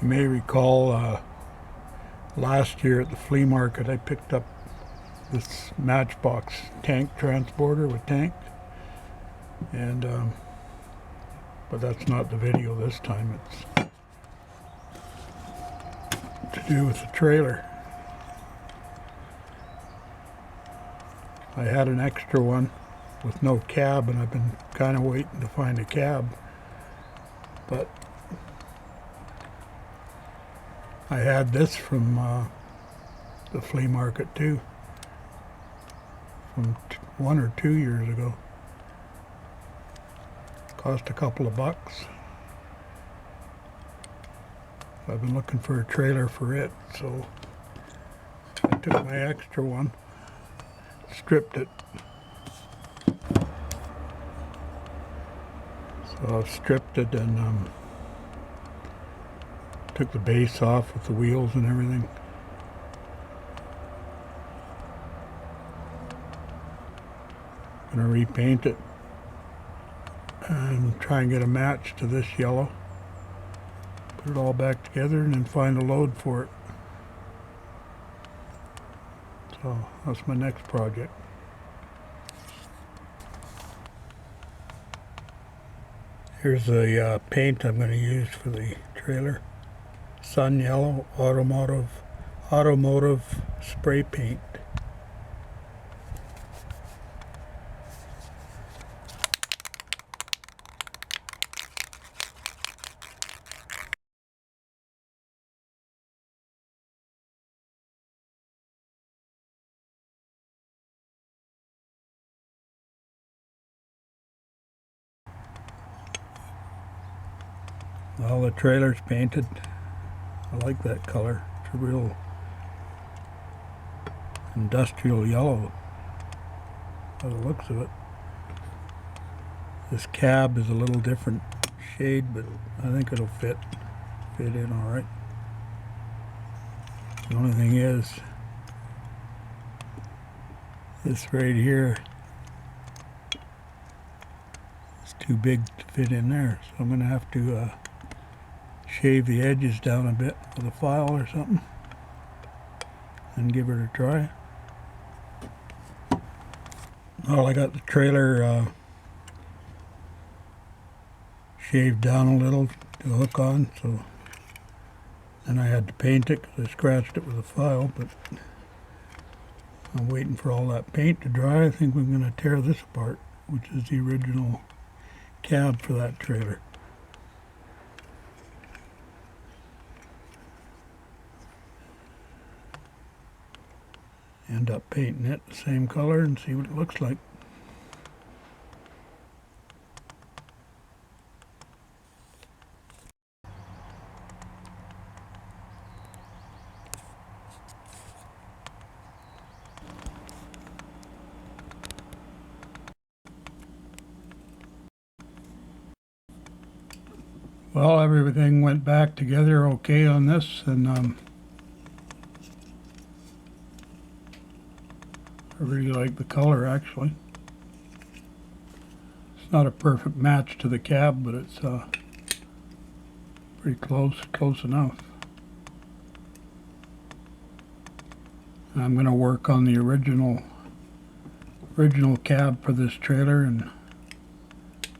You may recall last year at the flea market I picked up this Matchbox Tank Transporter with tanks, and but that's not the video this time. It's to do with the trailer. I had an extra one with no cab, and I've been kind of waiting to find a cab, but I had this from the flea market too, from 1 or 2 years ago. Cost a couple of bucks. I've been looking for a trailer for it, so I took my extra one, stripped it. So I've stripped it and took the base off with the wheels and everything. Gonna repaint it and try and get a match to this yellow. Put it all back together and then find a load for it. So that's my next project. Here's the paint I'm going to use for the trailer. Sun Yellow automotive spray paint. Well, the trailer's painted. I like that color. It's a real industrial yellow by the looks of it. This cab is a little different shade, but I think it'll fit in all right. The only thing is, this right here is too big to fit in there, so I'm going to have to shave the edges down a bit with a file or something and give it a try. Well, I got the trailer shaved down a little to hook on, so then I had to paint it because I scratched it with a file, but I'm waiting for all that paint to dry. I think we're going to tear this apart, which is the original cab for that trailer. End up painting it the same color and see what it looks like. Well, everything went back together okay on this, and I really like the color, actually. It's not a perfect match to the cab, but it's pretty close enough. And I'm going to work on the original cab for this trailer and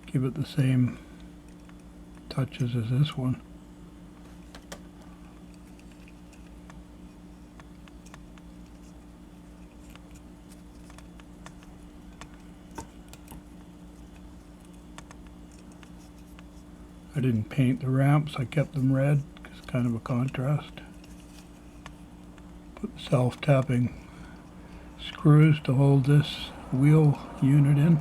give it the same touches as this one. I didn't paint the ramps, I kept them red, it's kind of a contrast. Put self-tapping screws to hold this wheel unit in.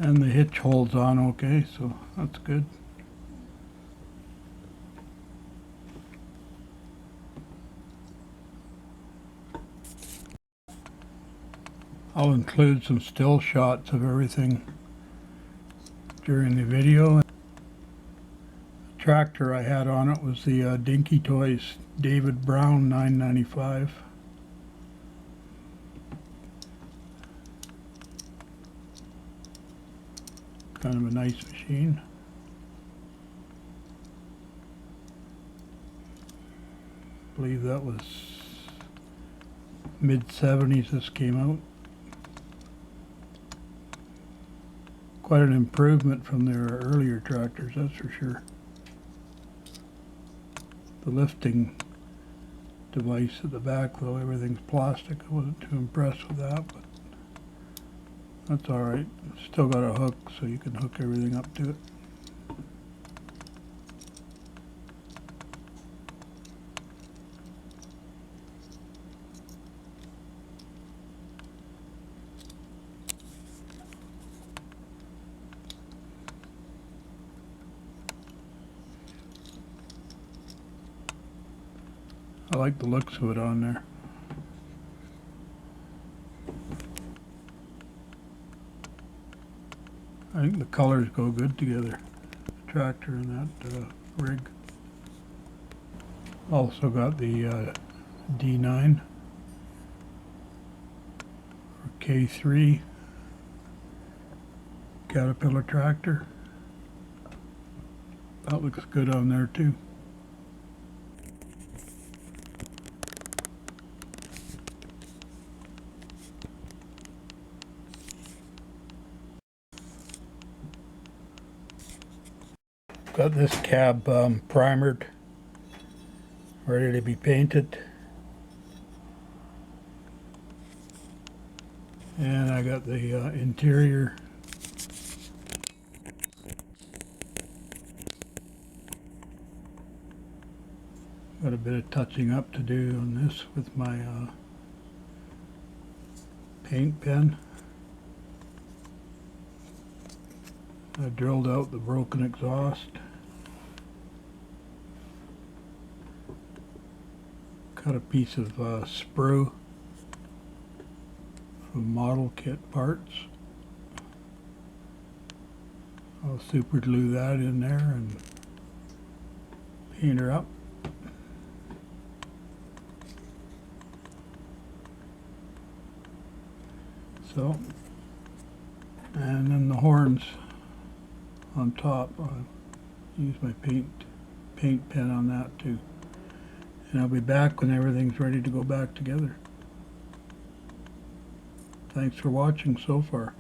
And the hitch holds on okay, so that's good. I'll include some still shots of everything during the video. The tractor I had on it was the Dinky Toys David Brown 995. Kind of a nice machine. I believe that was mid-70s this came out. Quite an improvement from their earlier tractors, that's for sure. The lifting device at the back, though, everything's plastic. I wasn't too impressed with that, but that's alright. Still got a hook, so you can hook everything up to it. I like the looks of it on there. I think the colors go good together, the tractor and that rig. Also got the D9 or K3 Caterpillar tractor. That looks good on there too. Got this cab primered, ready to be painted. And I got the interior got a bit of touching up to do on this with my paint pen. I drilled out the broken exhaust. Cut a piece of sprue from model kit parts. I'll super glue that in there and paint her up. So, and then the horns on top. I'll use my paint pen on that too. And I'll be back when everything's ready to go back together. Thanks for watching so far.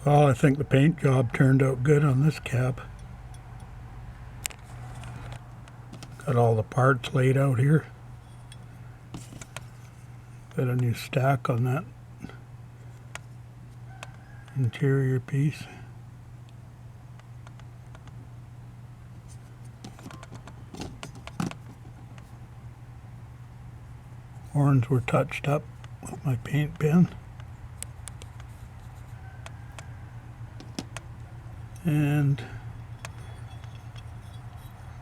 Well, I think the paint job turned out good on this cab. Got all the parts laid out here. Got a new stack on that interior piece. Horns were touched up with my paint pen. And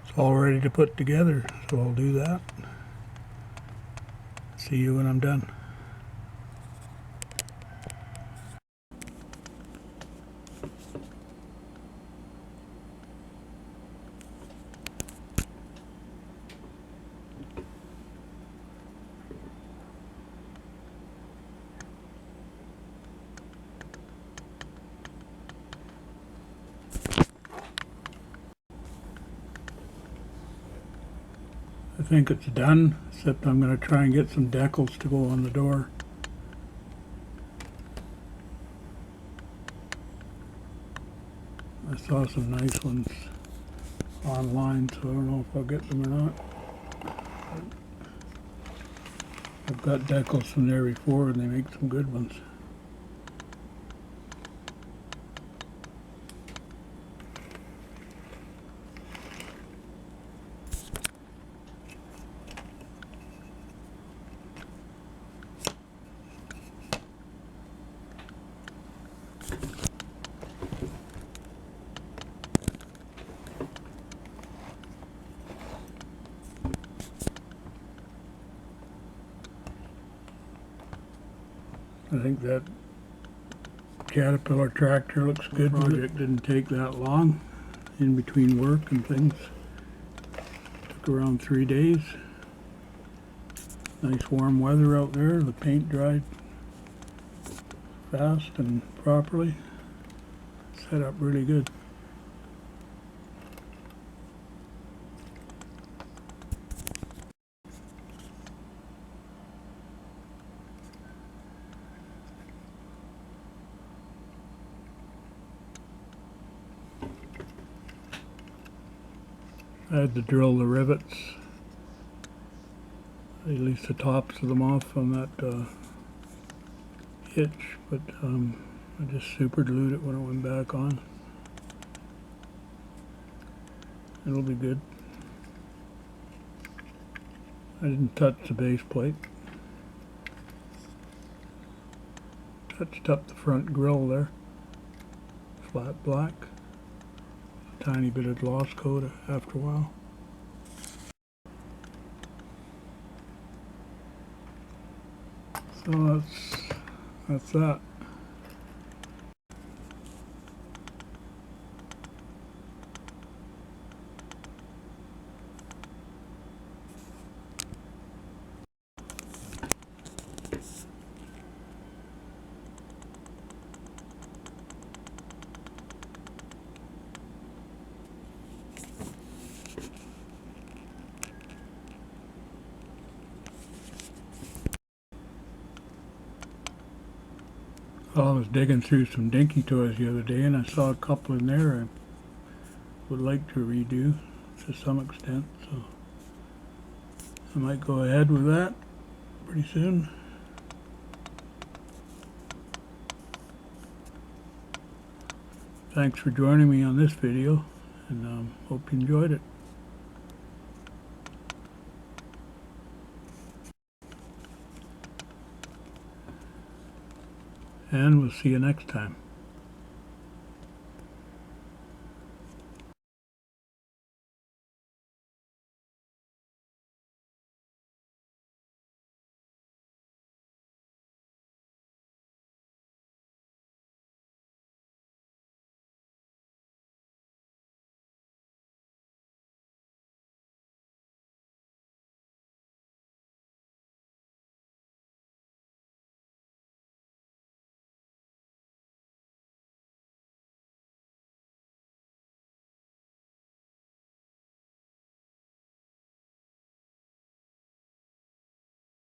it's all ready to put together, so I'll do that. See you when I'm done. I think it's done, except I'm going to try and get some decals to go on the door. I saw some nice ones online, so I don't know if I'll get them or not. I've got decals from there before and they make some good ones. I think that Caterpillar tractor looks good. The project didn't take that long in between work and things. Took around 3 days. Nice warm weather out there. The paint dried fast and properly. Set up really good. I had to drill the rivets, at least the tops of them off on that hitch, but I just super glued it when it went back on. It'll be good. I didn't touch the base plate. Touched up the front grille there. Flat black. A tiny bit of gloss coat after a while. So that's that. Well, I was digging through some dinky toys the other day and I saw a couple in there I would like to redo to some extent, so I might go ahead with that pretty soon. Thanks for joining me on this video, and hope you enjoyed it. And we'll see you next time.